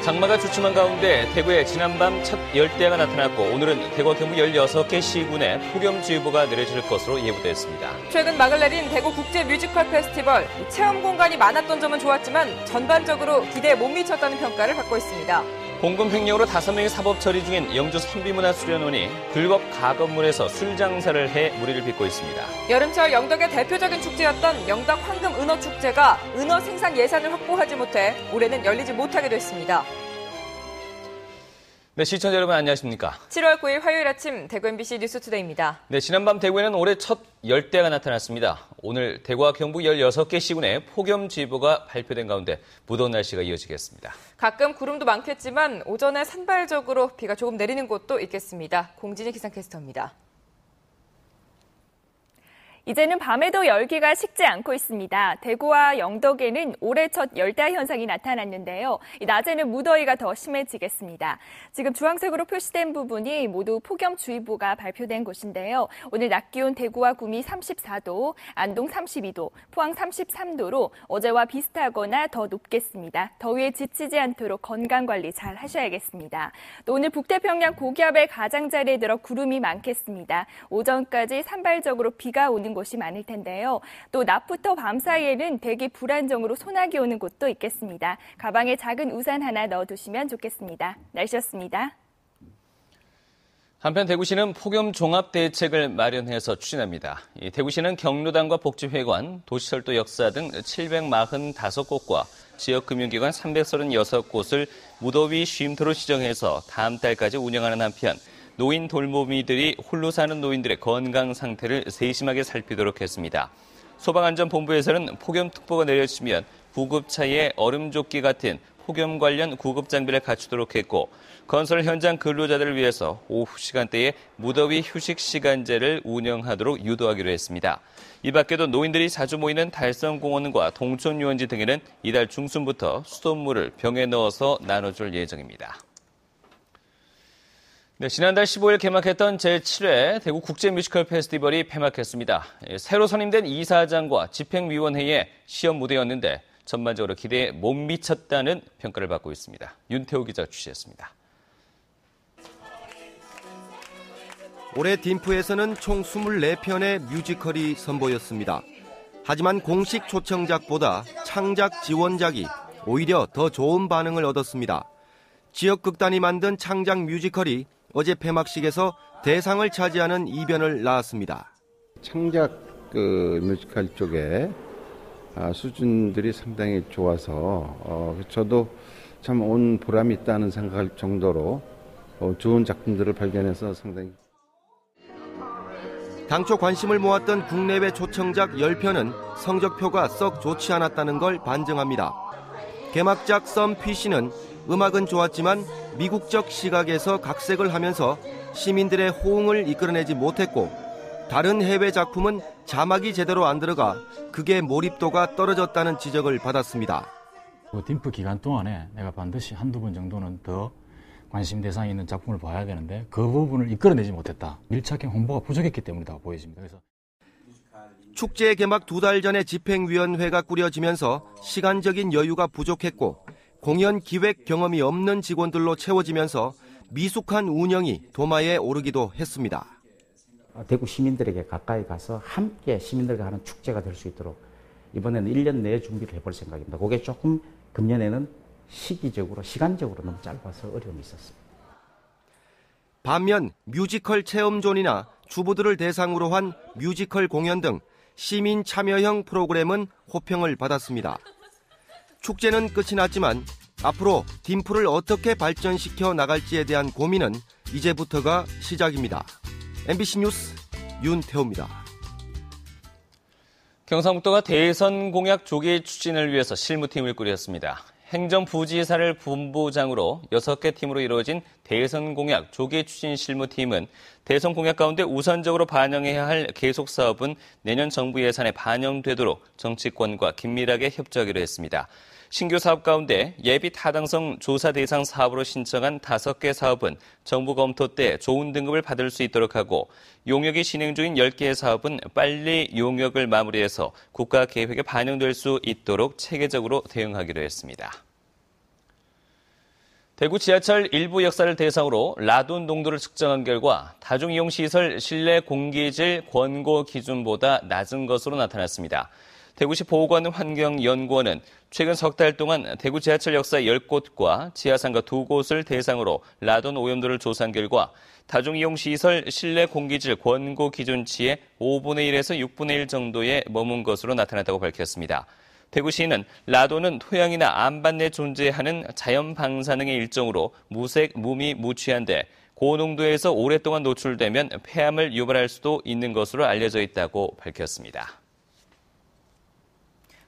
장마가 주춤한 가운데 대구에 지난밤 첫 열대야가 나타났고 오늘은 대구와 경북 16개 시군에 폭염주의보가 내려질 것으로 예보됐습니다. 최근 막을 내린 대구 국제 뮤지컬 페스티벌. 체험 공간이 많았던 점은 좋았지만 전반적으로 기대에 못 미쳤다는 평가를 받고 있습니다. 공금 횡령으로 5명이 사법 처리 중인 영주 선비문화수련원이 불법 가건물에서 술 장사를 해 무리를 빚고 있습니다. 여름철 영덕의 대표적인 축제였던 영덕 황금 은어축제가 은어 생산 예산을 확보하지 못해 올해는 열리지 못하게 됐습니다. 네, 시청자 여러분 안녕하십니까? 7월 9일 화요일 아침 대구 MBC 뉴스투데이입니다. 네, 지난밤 대구에는 올해 첫 열대야가 나타났습니다. 오늘 대구와 경북 16개 시군에 폭염주의보가 발표된 가운데 무더운 날씨가 이어지겠습니다. 가끔 구름도 많겠지만 오전에 산발적으로 비가 조금 내리는 곳도 있겠습니다. 공진희 기상캐스터입니다. 이제는 밤에도 열기가 식지 않고 있습니다. 대구와 영덕에는 올해 첫 열대야 현상이 나타났는데요. 낮에는 무더위가 더 심해지겠습니다. 지금 주황색으로 표시된 부분이 모두 폭염주의보가 발표된 곳인데요. 오늘 낮 기온 대구와 구미 34도, 안동 32도, 포항 33도로 어제와 비슷하거나 더 높겠습니다. 더위에 지치지 않도록 건강관리 잘 하셔야겠습니다. 또 오늘 북태평양 고기압의 가장자리에 들어 구름이 많겠습니다. 오전까지 산발적으로 비가 오는 곳이 많을 텐데요. 또 낮부터 밤 사이에는 대기 불안정으로 소나기 오는 곳도 있겠습니다. 가방에 작은 우산 하나 넣어두시면 좋겠습니다. 날씨였습니다. 한편 대구시는 폭염 종합 대책을 마련해서 추진합니다. 대구시는 경로당과 복지회관, 도시철도 역사 등 745곳과 지역금융기관 336곳을 무더위 쉼터로 지정해서 다음 달까지 운영하는 한편 노인 돌보미들이 홀로 사는 노인들의 건강 상태를 세심하게 살피도록 했습니다. 소방안전본부에서는 폭염특보가 내려지면 구급차에 얼음조끼 같은 폭염 관련 구급 장비를 갖추도록 했고 건설 현장 근로자들을 위해서 오후 시간대에 무더위 휴식 시간제를 운영하도록 유도하기로 했습니다. 이 밖에도 노인들이 자주 모이는 달성공원과 동촌유원지 등에는 이달 중순부터 수돗물을 병에 넣어서 나눠줄 예정입니다. 네, 지난달 15일 개막했던 제7회 대구 국제 뮤지컬 페스티벌이 폐막했습니다. 새로 선임된 이사장과 집행위원회의 시험 무대였는데 전반적으로 기대에 못 미쳤다는 평가를 받고 있습니다. 윤태호 기자 취재했습니다. 올해 딤프에서는 총 24편의 뮤지컬이 선보였습니다. 하지만 공식 초청작보다 창작 지원작이 오히려 더 좋은 반응을 얻었습니다. 지역 극단이 만든 창작 뮤지컬이 어제 폐막식에서 대상을 차지하는 이변을 낳았습니다. 창작 뮤지컬 쪽에 수준들이 상당히 좋아서 저도 참 온 보람이 있다는 생각할 정도로 좋은 작품들을 발견해서 상당히. 당초 관심을 모았던 국내외 초청작 10편은 성적표가 썩 좋지 않았다는 걸 반증합니다. 개막작 썸 피쉬는 음악은 좋았지만 미국적 시각에서 각색을 하면서 시민들의 호응을 이끌어내지 못했고 다른 해외 작품은 자막이 제대로 안 들어가 극의 몰입도가 떨어졌다는 지적을 받았습니다. 딤프 기간 동안에 내가 반드시 한두 번 정도는 더 관심 대상이 있는 작품을 봐야 되는데 그 부분을 이끌어내지 못했다. 밀착형 홍보가 부족했기 때문이라고 보여집니다. 그래서 축제 개막 2달 전에 집행위원회가 꾸려지면서 시간적인 여유가 부족했고 공연 기획 경험이 없는 직원들로 채워지면서 미숙한 운영이 도마에 오르기도 했습니다. 대구 시민들에게 가까이 가서 함께 시민들과 하는 축제가 될 수 있도록 이번에는 1년 내에 준비를 해볼 생각입니다. 그게 조금 금년에는 시기적으로, 시간적으로 너무 짧아서 어려움이 있었습니다. 반면 뮤지컬 체험존이나 주부들을 대상으로 한 뮤지컬 공연 등 시민 참여형 프로그램은 호평을 받았습니다. 축제는 끝이 났지만 앞으로 딤프를 어떻게 발전시켜 나갈지에 대한 고민은 이제부터가 시작입니다. MBC 뉴스 윤태호입니다. 경상북도가 대선 공약 조기 추진을 위해서 실무팀을 꾸렸습니다. 행정부지사를 본부장으로 6개 팀으로 이루어진 대선 공약 조기 추진 실무팀은 대선 공약 가운데 우선적으로 반영해야 할 계속 사업은 내년 정부 예산에 반영되도록 정치권과 긴밀하게 협조하기로 했습니다. 신규 사업 가운데 예비 타당성 조사 대상 사업으로 신청한 5개 사업은 정부 검토 때 좋은 등급을 받을 수 있도록 하고 용역이 진행 중인 10개의 사업은 빨리 용역을 마무리해서 국가 계획에 반영될 수 있도록 체계적으로 대응하기로 했습니다. 대구 지하철 일부 역사를 대상으로 라돈 농도를 측정한 결과 다중이용시설 실내 공기질 권고 기준보다 낮은 것으로 나타났습니다. 대구시 보건환경연구원은 최근 석 달 동안 대구 지하철 역사 10곳과 지하상가 2곳을 대상으로 라돈 오염도를 조사한 결과 다중이용시설 실내 공기질 권고 기준치의 5분의 1에서 6분의 1 정도에 머문 것으로 나타났다고 밝혔습니다. 대구시는 라돈은 토양이나 안반 내 존재하는 자연 방사능의 일종으로 무색, 무미, 무취한데 고농도에서 오랫동안 노출되면 폐암을 유발할 수도 있는 것으로 알려져 있다고 밝혔습니다.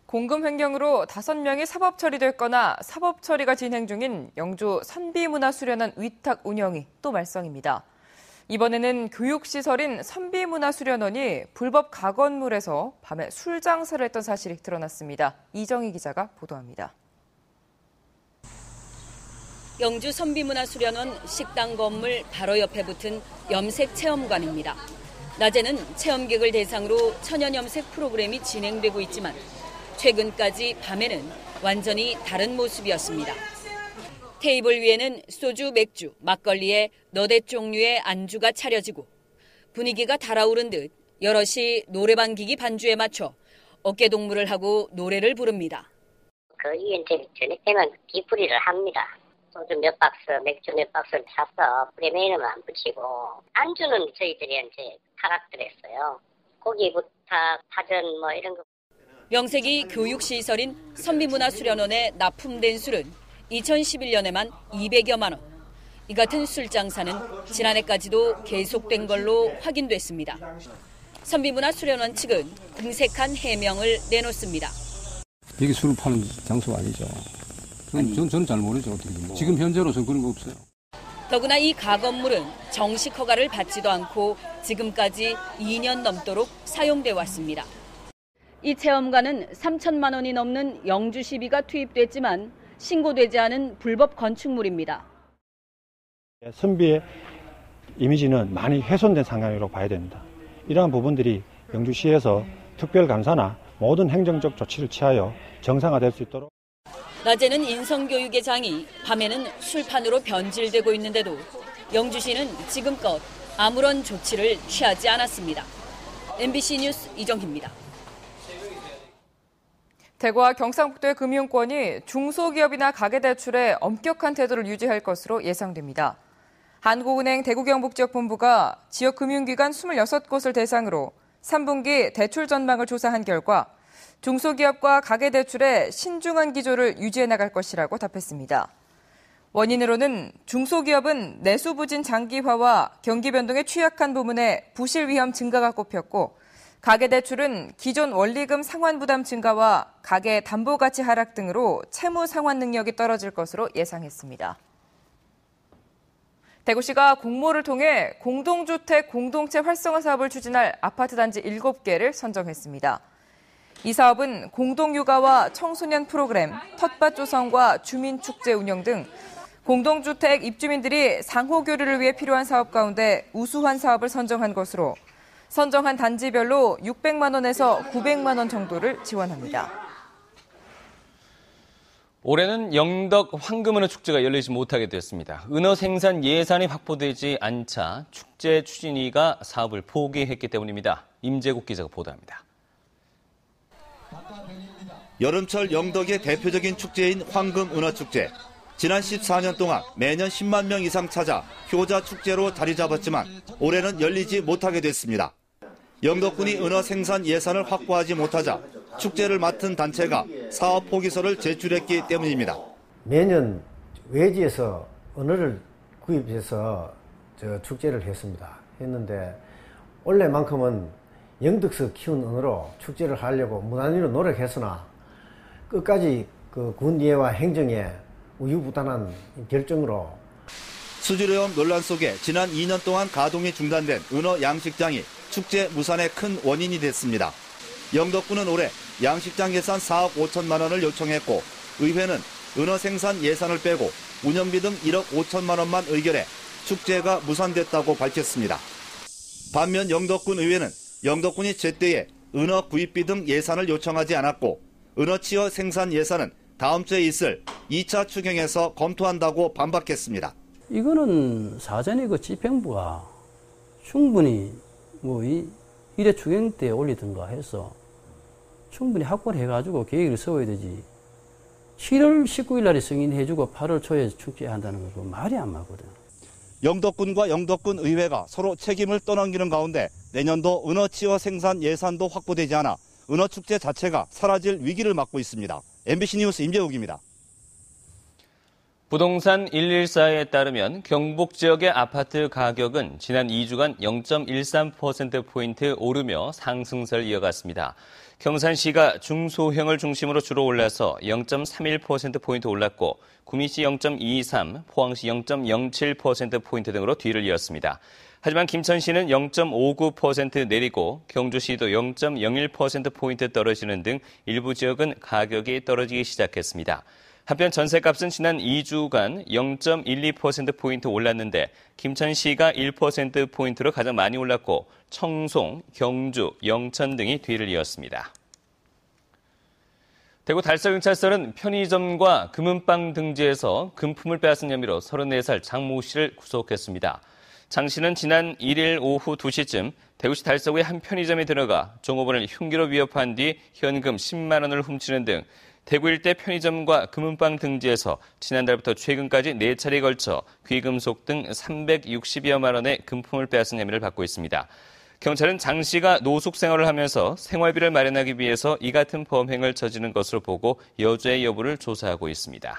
공금 횡령으로 5명이 사법 처리됐거나 사법 처리가 진행 중인 영주 선비문화수련원 위탁 운영이 또 말썽입니다. 이번에는 교육시설인 선비문화수련원이 불법 가건물에서 밤에 술 장사를 했던 사실이 드러났습니다. 이정희 기자가 보도합니다. 영주 선비문화수련원 식당 건물 바로 옆에 붙은 염색 체험관입니다. 낮에는 체험객을 대상으로 천연염색 프로그램이 진행되고 있지만 최근까지 밤에는 완전히 다른 모습이었습니다. 테이블 위에는 소주, 맥주, 막걸리에 너댓 종류의 안주가 차려지고 분위기가 달아오른 듯 여럿이 노래방 기기 반주에 맞춰 어깨동무를 하고 노래를 부릅니다. 이제 저녁 되면 뒤풀이를 합니다. 소주 몇 박스, 맥주 몇 박스를 사서 프레메인은 안 붙이고 안주는 저희들이 이제 타락들했어요. 고기부터 파전 뭐 이런 거. 명색이 교육시설인 선비문화수련원에 납품된 술은 2011년에만 200여만 원. 이 같은 술 장사는 지난해까지도 계속된 걸로 확인됐습니다. 선비문화수련원 측은 궁색한 해명을 내놓습니다. 이게 술을 파는 장소가 아니죠. 저는 잘 모르죠. 어떻게 지금 현재로서 그런 거 없어요. 더구나 이 가건물은 정식 허가를 받지도 않고 지금까지 2년 넘도록 사용돼 왔습니다. 이 체험관은 3천만 원이 넘는 영주 시비가 투입됐지만 신고되지 않은 불법 건축물입니다. 선비의 이미지는 많이 훼손된 상황이라고 봐야 됩니다. 이러한 부분들이 영주시에서 특별감사나 모든 행정적 조치를 취하여 정상화될 수 있도록. 낮에는 인성교육의 장이, 밤에는 술판으로 변질되고 있는데도 영주시는 지금껏 아무런 조치를 취하지 않았습니다. MBC 뉴스 이정희입니다. 대구와 경상북도의 금융권이 중소기업이나 가계대출에 엄격한 태도를 유지할 것으로 예상됩니다. 한국은행 대구경북지역본부가 지역 금융기관 26곳을 대상으로 3분기 대출 전망을 조사한 결과 중소기업과 가계대출에 신중한 기조를 유지해 나갈 것이라고 답했습니다. 원인으로는 중소기업은 내수 부진 장기화와 경기 변동에 취약한 부문에 부실 위험 증가가 꼽혔고 가계대출은 기존 원리금 상환 부담 증가와 가계 담보 가치 하락 등으로 채무 상환 능력이 떨어질 것으로 예상했습니다. 대구시가 공모를 통해 공동주택 공동체 활성화 사업을 추진할 아파트 단지 7개를 선정했습니다. 이 사업은 공동육아와 청소년 프로그램, 텃밭 조성과 주민축제 운영 등 공동주택 입주민들이 상호교류를 위해 필요한 사업 가운데 우수한 사업을 선정한 것으로 선정한 단지별로 600만 원에서 900만 원 정도를 지원합니다. 올해는 영덕 황금은어 축제가 열리지 못하게 됐습니다. 은어 생산 예산이 확보되지 않자 축제 추진위가 사업을 포기했기 때문입니다. 임재국 기자가 보도합니다. 여름철 영덕의 대표적인 축제인 황금은어축제. 지난 14년 동안 매년 10만 명 이상 찾아 효자 축제로 자리 잡았지만 올해는 열리지 못하게 됐습니다. 영덕군이 은어 생산 예산을 확보하지 못하자 축제를 맡은 단체가 사업 포기서를 제출했기 때문입니다. 매년 외지에서 은어를 구입해서 축제를 했는데 올해만큼은 영덕에서 키운 은어로 축제를 하려고 무난히로 노력했으나 끝까지 그 군예와 행정에 우유부단한 결정으로 수주료험 논란 속에 지난 2년 동안 가동이 중단된 은어 양식장이 축제 무산의 큰 원인이 됐습니다. 영덕군은 올해 양식장 예산 4억 5천만 원을 요청했고 의회는 은어 생산 예산을 빼고 운영비 등 1억 5천만 원만 의결해 축제가 무산됐다고 밝혔습니다. 반면 영덕군 의회는 영덕군이 제때에 은어 구입비 등 예산을 요청하지 않았고 은어 치어 생산 예산은 다음 주에 있을 2차 추경에서 검토한다고 반박했습니다. 이거는 사전에 집행부가 충분히 일회 추경 때 올리든가 해서 충분히 확보를 해가지고 계획을 세워야 되지. 7월 19일 날에 승인해주고 8월 초에 축제한다는 거 말이 안 맞거든. 영덕군과 영덕군 의회가 서로 책임을 떠넘기는 가운데 내년도 은어치어 생산 예산도 확보되지 않아 은어축제 자체가 사라질 위기를 맞고 있습니다. MBC 뉴스 임재욱입니다. 부동산 114에 따르면 경북 지역의 아파트 가격은 지난 2주간 0.13%포인트 오르며 상승세를 이어갔습니다. 경산시가 중소형을 중심으로 주로 올라서 0.31%포인트 올랐고 구미시 0.23, 포항시 0.07%포인트 등으로 뒤를 이었습니다. 하지만 김천시는 0.59% 내리고 경주시도 0.01%포인트 떨어지는 등 일부 지역은 가격이 떨어지기 시작했습니다. 한편 전셋값은 지난 2주간 0.12%포인트 올랐는데 김천시가 1%포인트로 가장 많이 올랐고 청송, 경주, 영천 등이 뒤를 이었습니다. 대구 달서경찰서는 편의점과 금은방 등지에서 금품을 빼앗은 혐의로 34살 장모 씨를 구속했습니다. 장 씨는 지난 1일 오후 2시쯤 대구시 달서구의 한 편의점에 들어가 종업원을 흉기로 위협한 뒤 현금 10만 원을 훔치는 등 대구 일대 편의점과 금은방 등지에서 지난달부터 최근까지 4차례에 걸쳐 귀금속 등 360여만 원의 금품을 빼앗은 혐의를 받고 있습니다. 경찰은 장 씨가 노숙 생활을 하면서 생활비를 마련하기 위해서 이 같은 범행을 저지른 것으로 보고 여주의 여부를 조사하고 있습니다.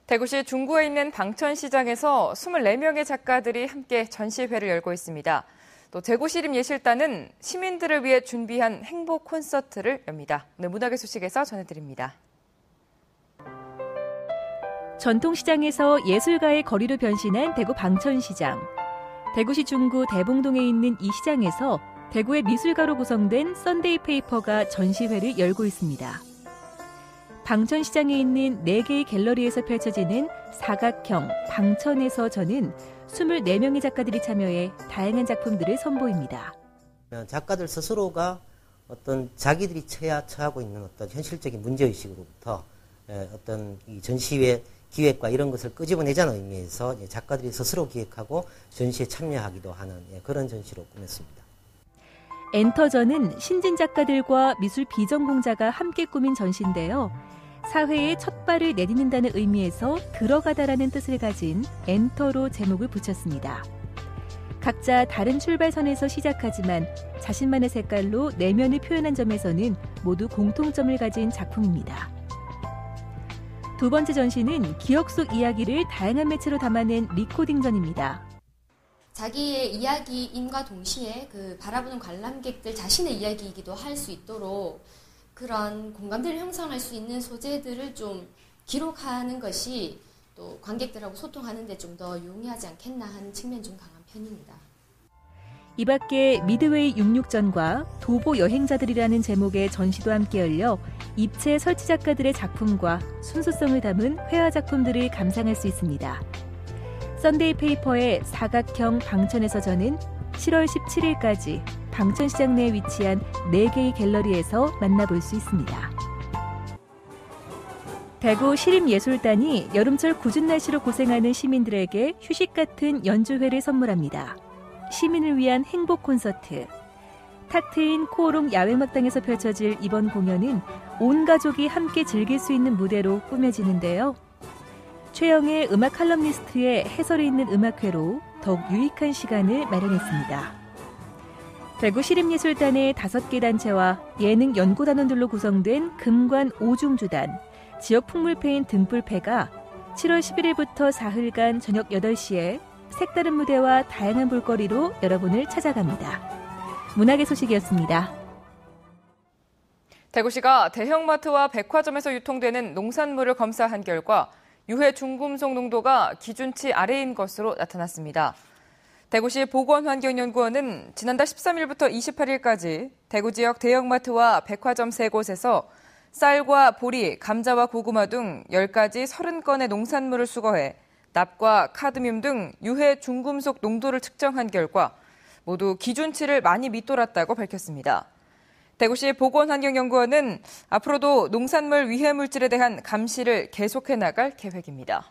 대구시 중구에 있는 방천시장에서 24명의 작가들이 함께 전시회를 열고 있습니다. 또 대구시립예술단은 시민들을 위해 준비한 행복 콘서트를 엽니다. 오늘 문화계 소식에서 전해드립니다. 전통시장에서 예술가의 거리로 변신한 대구 방천시장. 대구시 중구 대봉동에 있는 이 시장에서 대구의 미술가로 구성된 썬데이 페이퍼가 전시회를 열고 있습니다. 방천시장에 있는 4개의 갤러리에서 펼쳐지는 사각형 방천에서 저는 24명의 작가들이 참여해 다양한 작품들을 선보입니다. 작가들 스스로가 어떤 자기들이 처하고 있는 어떤 현실적인 문제의식으로부터 어떤 이 전시회 기획과 이런 것을 끄집어내자는 의미에서 작가들이 스스로 기획하고 전시에 참여하기도 하는 그런 전시로 꾸몄습니다. 엔터전은 신진 작가들과 미술 비전공자가 함께 꾸민 전시인데요. 사회에 첫 발을 내딛는다는 의미에서 들어가다라는 뜻을 가진 엔터로 제목을 붙였습니다. 각자 다른 출발선에서 시작하지만 자신만의 색깔로 내면을 표현한 점에서는 모두 공통점을 가진 작품입니다. 두 번째 전시는 기억 속 이야기를 다양한 매체로 담아낸 리코딩전입니다. 자기의 이야기인과 동시에 바라보는 관람객들 자신의 이야기이기도 할 수 있도록 그런 공감대를 형성할 수 있는 소재들을 좀 기록하는 것이 또 관객들하고 소통하는 데 좀 더 유용하지 않겠나 하는 측면이 좀 강한 편입니다. 이 밖에 미드웨이 66전과 도보 여행자들이라는 제목의 전시도 함께 열려 입체 설치 작가들의 작품과 순수성을 담은 회화 작품들을 감상할 수 있습니다. 썬데이 페이퍼의 사각형 방천에서 저는 7월 17일까지 방천시장 내에 위치한 4개의 갤러리에서 만나볼 수 있습니다. 대구 시립예술단이 여름철 궂은 날씨로 고생하는 시민들에게 휴식 같은 연주회를 선물합니다. 시민을 위한 행복 콘서트. 탁 트인 코오롱 야외음악당에서 펼쳐질 이번 공연은 온 가족이 함께 즐길 수 있는 무대로 꾸며지는데요. 최영의 음악 칼럼니스트의 해설이 있는 음악회로 더욱 유익한 시간을 마련했습니다. 대구 시립예술단의 5개 단체와 예능 연구단원들로 구성된 금관 5중주단, 지역 풍물패인 등불패가 7월 11일부터 사흘간 저녁 8시에 색다른 무대와 다양한 볼거리로 여러분을 찾아갑니다. 문화계 소식이었습니다. 대구시가 대형마트와 백화점에서 유통되는 농산물을 검사한 결과 유해 중금속 농도가 기준치 아래인 것으로 나타났습니다. 대구시 보건환경연구원은 지난달 13일부터 28일까지 대구 지역 대형마트와 백화점 3곳에서 쌀과 보리, 감자와 고구마 등 10가지 30건의 농산물을 수거해 납과 카드뮴 등 유해 중금속 농도를 측정한 결과 모두 기준치를 많이 밑돌았다고 밝혔습니다. 대구시 보건환경연구원은 앞으로도 농산물 위해 물질에 대한 감시를 계속해 나갈 계획입니다.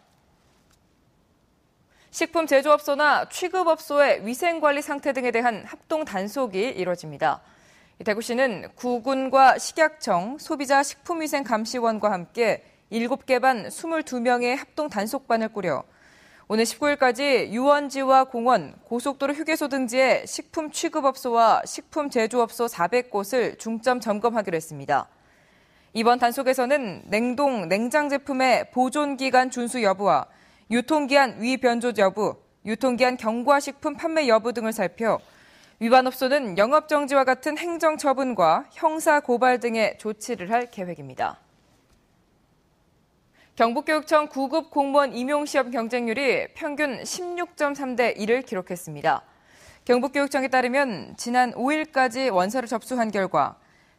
식품 제조업소나 취급업소의 위생관리 상태 등에 대한 합동 단속이 이뤄집니다. 대구시는 구군과 식약청, 소비자 식품위생감시원과 함께 7개 반 22명의 합동 단속반을 꾸려 오늘 19일까지 유원지와 공원, 고속도로 휴게소 등지의 식품 취급업소와 식품 제조업소 400곳을 중점 점검하기로 했습니다. 이번 단속에서는 냉동, 냉장 제품의 보존기간 준수 여부와 유통기한 위변조 여부, 유통기한 경과식품 판매 여부 등을 살펴 위반 업소는 영업정지와 같은 행정처분과 형사고발 등의 조치를 할 계획입니다. 경북교육청 9급 공무원 임용시험 경쟁률이 평균 16.3대 1을 기록했습니다. 경북교육청에 따르면 지난 5일까지 원서를 접수한 결과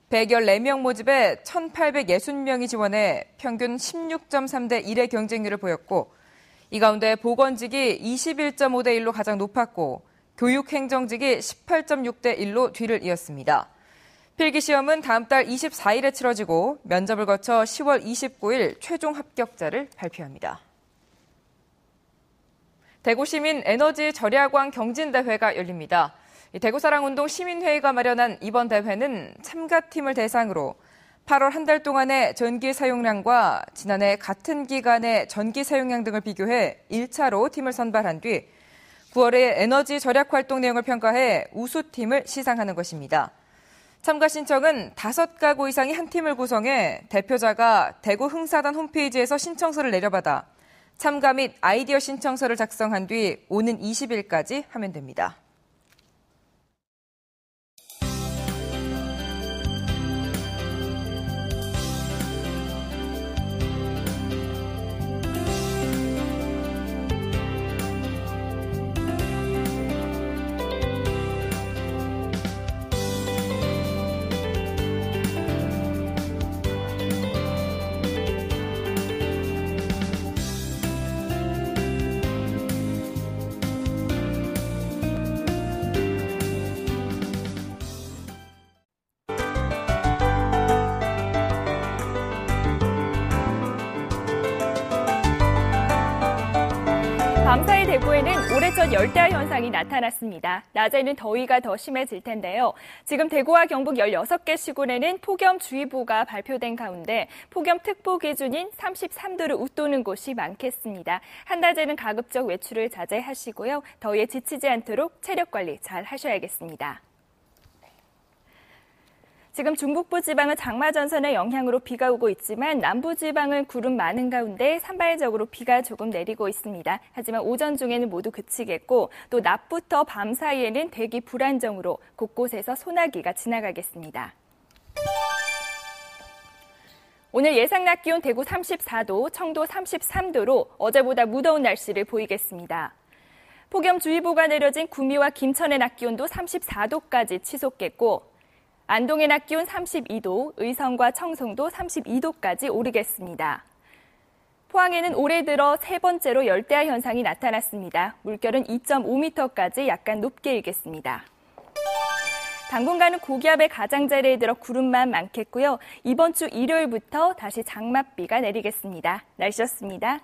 114명 모집에 1,860명이 지원해 평균 16.3대 1의 경쟁률을 보였고 이 가운데 보건직이 21.5대 1로 가장 높았고 교육행정직이 18.6대 1로 뒤를 이었습니다. 필기시험은 다음 달 24일에 치러지고 면접을 거쳐 10월 29일 최종 합격자를 발표합니다. 대구시민 에너지 절약왕 경진대회가 열립니다. 대구사랑운동 시민회의가 마련한 이번 대회는 참가팀을 대상으로 8월 한 달 동안의 전기 사용량과 지난해 같은 기간의 전기 사용량 등을 비교해 1차로 팀을 선발한 뒤 9월에 에너지 절약 활동 내용을 평가해 우수팀을 시상하는 것입니다. 참가 신청은 5가구 이상이 한 팀을 구성해 대표자가 대구 흥사단 홈페이지에서 신청서를 내려받아 참가 및 아이디어 신청서를 작성한 뒤 오는 20일까지 하면 됩니다. 밤사이 대구에는 올해 첫 열대야 현상이 나타났습니다. 낮에는 더위가 더 심해질 텐데요. 지금 대구와 경북 16개 시군에는 폭염주의보가 발표된 가운데 폭염특보 기준인 33도를 웃도는 곳이 많겠습니다. 한낮에는 가급적 외출을 자제하시고요. 더위에 지치지 않도록 체력 관리 잘 하셔야겠습니다. 지금 중북부 지방은 장마 전선의 영향으로 비가 오고 있지만 남부 지방은 구름 많은 가운데 산발적으로 비가 조금 내리고 있습니다. 하지만 오전 중에는 모두 그치겠고 또 낮부터 밤 사이에는 대기 불안정으로 곳곳에서 소나기가 지나가겠습니다. 오늘 예상 낮 기온 대구 34도, 청도 33도로 어제보다 무더운 날씨를 보이겠습니다. 폭염주의보가 내려진 구미와 김천의 낮 기온도 34도까지 치솟겠고 안동의 낮 기온 32도, 의성과 청송도 32도까지 오르겠습니다. 포항에는 올해 들어 세 번째로 열대야 현상이 나타났습니다. 물결은 2.5m까지 약간 높게 일겠습니다. 당분간은 고기압의 가장자리에 들어 구름만 많겠고요. 이번 주 일요일부터 다시 장맛비가 내리겠습니다. 날씨였습니다.